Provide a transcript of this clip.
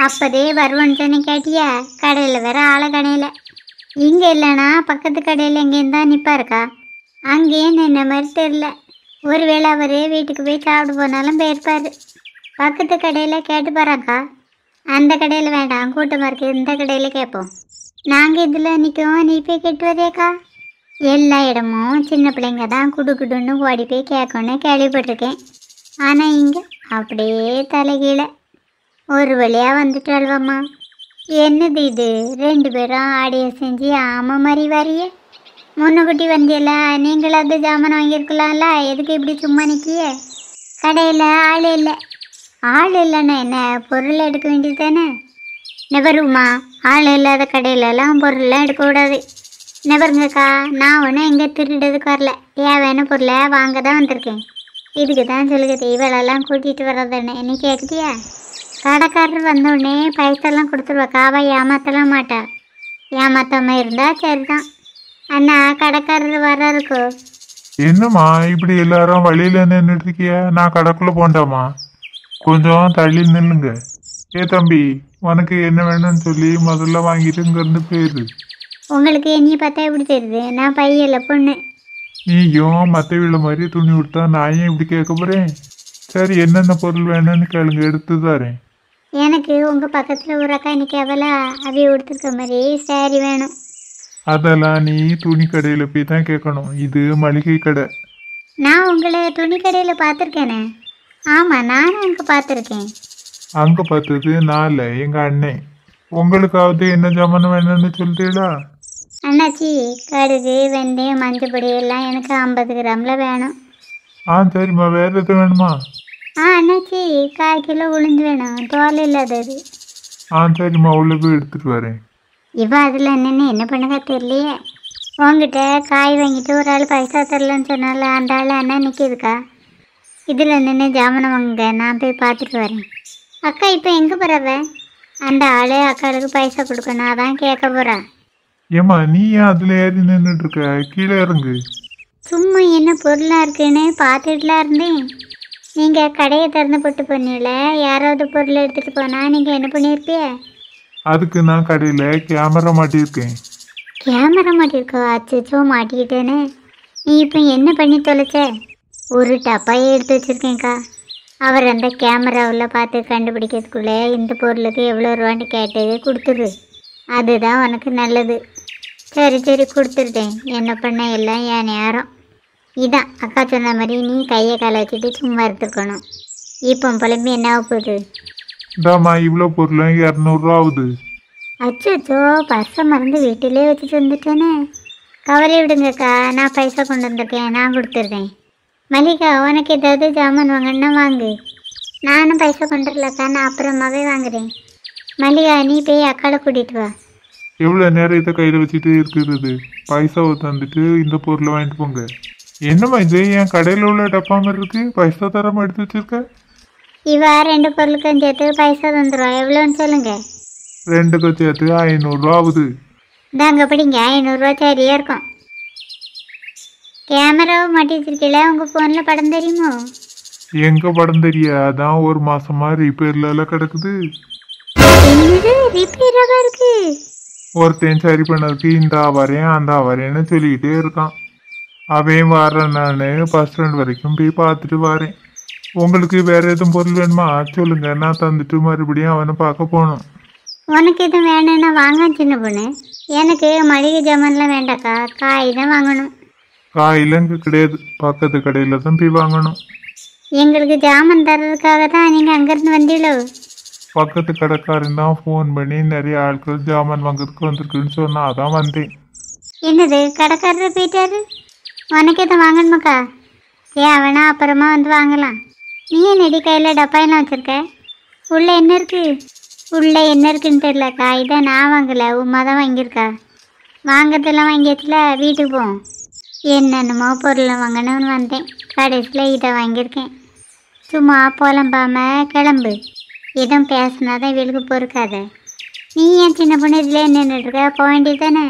அப்போதே வருவன்ட்டு கேட்டியா? கடையில் வேற ஆளை கடையில். இங்கே இல்லைனா பக்கத்து கடையில் எங்கேயும் தான் நிற்பாருக்கா. அங்கேயே நின்ன மாதிரி தெரில. ஒருவேளை அவர் வீட்டுக்கு போய் சாப்பிட போனாலும் போயிருப்பார். பக்கத்து கடையில் கேட்டு போகிறாக்கா. அந்த கடையில் வேண்டாம், கூட்டமாக இருக்குது, இந்த கடையில் கேட்போம். நாங்கள் இதில் நிற்கும், நீ போய் கேட்டுவதேக்கா. எல்லா இடமும் சின்ன பிள்ளைங்க தான் குடுக்குடுன்னு ஓடி போய் கேட்கணுன்னு கேள்விப்பட்டிருக்கேன். ஆனால் இங்கே அப்படியே தலைகீழே ஒரு வழியாக வந்துட்டு அல்வம்மா. என்னது இது, 2 பேரும் ஆடிய செஞ்சு ஆமாம் மாதிரி வரைய. முன்னுக்குட்டி வந்தியல்ல, நீங்களாவது ஜாமான் வாங்கியிருக்கலாம்ல, எதுக்கு இப்படி சும்மா நிற்கிய? கடையில் ஆள் இல்லை. ஆள் இல்லைன்னா என்ன, பொருள் எடுக்க வேண்டியது தானே. நெபருமா, ஆள் இல்லாத கடையிலலாம் பொருள்லாம் எடுக்கக்கூடாது. நெபருங்கக்கா, நான் ஒன்றும் எங்கே திருடுறதுக்கு வரல, தேவையான பொருளை வாங்க தான் வந்திருக்கேன். இதுக்கு தான் சொல்லுது இவளெல்லாம் கூட்டிகிட்டு வர்றதுன்னு. நீ கேட்குறியா? கடைக்காரர் வந்தோடனே பைசெல்லாம் கொடுத்துருவாக்கா. அவள் ஏமாற்றலாம் மாட்டா. ஏமாத்தாமல் இருந்தால் சரிதான். அண்ணா, கடைக்காரர் வர்றாருக்கோ. என்னம்மா இப்படி எல்லாரும் வழியில நின்றுட்டு இருக்கிய? நான் கடைக்குள்ள போண்டாமா? கொஞ்சம் தள்ளி நில்லுங்க. ஏ தம்பி, உனக்கு என்ன வேணும்னு சொல்லி முதல்ல வாங்கிட்டு இங்கிருந்து போயிரு. உங்களுக்கு என்னைய பார்த்தா எப்படி தெரியுது? நான் பையல பொண்ணு. நீயும் மற்ற வீடு மாதிரி துணி விட்டா நான் ஏன் இப்படி கேட்க போறேன்? சரி, என்னென்ன பொருள் வேணும்னு கேளுங்க, எடுத்து தரேன். எனக்கு உங்கள் பக்கத்தில் ஒரு அக்கா இன்னைக்கு அவளா அவைய கொடுத்துருக்க மாதிரி சாரி வேணும். அதெல்லாம் நீ துணி கடையில் போய் தான் கேட்கணும். இது மளிகை கடை. நான் உங்களை துணி கடையில் பார்த்துருக்கேனே. ஆமாம், நானும் அங்கே பார்த்துருக்கேன். அங்கே பார்த்தது நான் இல்லை, எங்கள் அண்ணன். உங்களுக்காவது என்ன ஜாமான் வேணும்னு சொல்லிட்டீங்களா? அண்ணாச்சி, கடுகு, வெந்தயம், மஞ்சள் பொடி எல்லாம் எனக்கு 50 கிராமில் வேணும். சரிம்மா, வேறு எது வேணுமா? அண்ணாச்சி, 1/4 கிலோ உளுந்து வேணும், தோல் இல்லாதது. சரிம்மா, உள்ள போய் எடுத்துட்டு வரேன். இவன் அதில் என்னென்னு என்ன பண்ணுங்க தெரியலையே. உங்ககிட்ட காய் வாங்கிட்டு ஒரு ஆள் பைசா தரலன்னு சொன்னால அந்த ஆள் அண்ணா நிற்கிதுக்கா. இதில் நின்று ஜாமனை வாங்க, நான் போய் பார்த்துட்டு வரேன். அக்கா இப்போ எங்கே போகிறவ? அந்த ஆள் அக்காளுக்கு பைசா கொடுக்கணும், அதான் கேட்க போகிறா. ஏம்மா, நீ ஏன் அதில் ஏறி நின்றுட்டு இருக்க? கீழே இறங்கு. சும்மா என்ன பொருளாக இருக்குன்னு பார்த்துட்டுலாம் இருந்தேன். நீங்கள் கடையை திறந்து போட்டு போனீங்கள, யாராவது பொருள் எடுத்துகிட்டு போனால் நீங்கள் என்ன பண்ணியிருப்பிய? அதுக்கு நான் கடையில் கேமரா மாட்டியிருக்கேன். கேமரா மாட்டியிருக்கோ? அச்சோ, மாட்டிக்கிட்டேன்னு. நீ இப்போ என்ன பண்ணி தொலைச்ச? ஒரு டப்பாயை எடுத்து வச்சுருக்கேன்க்கா. அவர் அந்த கேமராவில் பார்த்து கண்டுபிடிக்கிறதுக்குள்ளே இந்த பொருளுக்கு எவ்வளோ ரூபான்னு கேட்டு கொடுத்துரு. அதுதான் உனக்கு நல்லது. சரி கொடுத்துருட்டேன். என்ன பண்ண எல்லாம் என் நேரம். இதான் அக்கா சொன்ன மாதிரி நீ கையை காலை வச்சுட்டு சும்மா எடுத்துக்கணும். இப்போ புலம்பி என்ன போகுது? இதாம்மா, இவ்வளோ பொருளும் 200 ரூபா ஆகுது. அச்சோ, பர்ஸை மறந்து வீட்டிலே வச்சுட்டு வந்துட்டேனே. கவலை விடுங்கக்கா, நான் பைசா கொண்டு வந்திருக்கேன், நான் கொடுத்துருக்கேன். மல்லிகா, உனக்கு ஏதாவது ஜாமான் வாங்கன்னா வாங்கு. நானும் பைசா கொண்டு வரலக்கா, நான் அப்புறமாவே வாங்குறேன். மல்லிகா, நீ போய் அக்காவை கூட்டிகிட்டு வா. எவ்வளோ நேரம் இதை கையில் வச்சுட்டு இருக்கிறது? பைசாவை தந்துட்டு இந்த பொருளை வாங்கிட்டு போங்க. என்னம்மா இது, என் கடையில் உள்ள டப்பா மாதிரி இருக்கு, பைசா தரமா எடுத்து வச்சிருக்க? இவ 2 பொருளுக்கும் சேர்த்து பைசா தந்துடுவா. எவ்வளோன்னு சொல்லுங்க. 2க்கும் சேர்த்து 500 ரூபா ஆகுது. இதாங்க படிங்க, 500 ரூபா சரியா இருக்கும். கேமராவை மாட்டி வச்சிருக்கீங்களா? உங்கள் ஃபோனில் படம் தெரியுமோ? எங்க படம் தெரியா? அதான் ஒரு மாசமா ரிப்பேர்ல கிடக்குது. என்னது, ரிப்பேராக இருக்கு? ஒருத்தன் சரி பண்ணதுக்கு இந்த வரேன் அந்த வரேன்னு சொல்லிக்கிட்டே இருக்கான். அவன் வரேன், நான் பஸ் ஸ்டாண்ட் வரைக்கும் போய் பார்த்துட்டு வரேன். உங்களுக்கு வேற எதுவும் பொருள் வேணுமா சொல்லுங்க, நான் தந்துட்டு மறுபடியும் அவனை பார்க்க போகணும். உனக்கு எதுவும் வேணும்னா வாங்க சின்ன பொண்ணு. எனக்கு மளிகை ஜாமான்லாம் வேண்டாக்கா, காய் தான் வாங்கணும். காயெல்லாம் இங்கே கிடையாது, பக்கத்து கடையில் தான் போய் வாங்கணும். எங்களுக்கு ஜாமான் தர்றதுக்காக தான் நீங்கள் அங்கேருந்து வந்தீங்களோ? பக்கத்து கடைக்காரன் தான் ஃபோன் பண்ணி நிறைய ஆட்கள் ஜாமான் வாங்குறதுக்கு வந்திருக்குன்னு சொன்னா அதான் வந்தேன். என்னது, கடைக்காரர் போயிட்டாரு? உனக்கு எதுவும் வாங்கணுமாக்கா? அவனா அப்புறமா வந்து வாங்கலாம். நீ என்னடி கையில் டப்பாயெல்லாம் வச்சுருக்க? உள்ளே என்ன இருக்குது? உள்ளே என்ன இருக்குன்னு தெரியலக்கா. இதை நான் வாங்கலை, உமா தான் வாங்கியிருக்கா. வாங்கிறதெல்லாம் வாங்கியாச்சுல, வீட்டுக்கு போவோம். என்னென்னமோ பொருளை வாங்கணும்னு வந்தேன், கடைசியில் இதை வாங்கியிருக்கேன். சும்மா புலம்பாமல் கிளம்பு. எதுவும் பேசினா தான் இவளுக்கு பொறுக்காத. நீ ஏன் சின்ன பொண்ணு இதில் நின்றுட்டுருக்க? போக வேண்டியது தானே.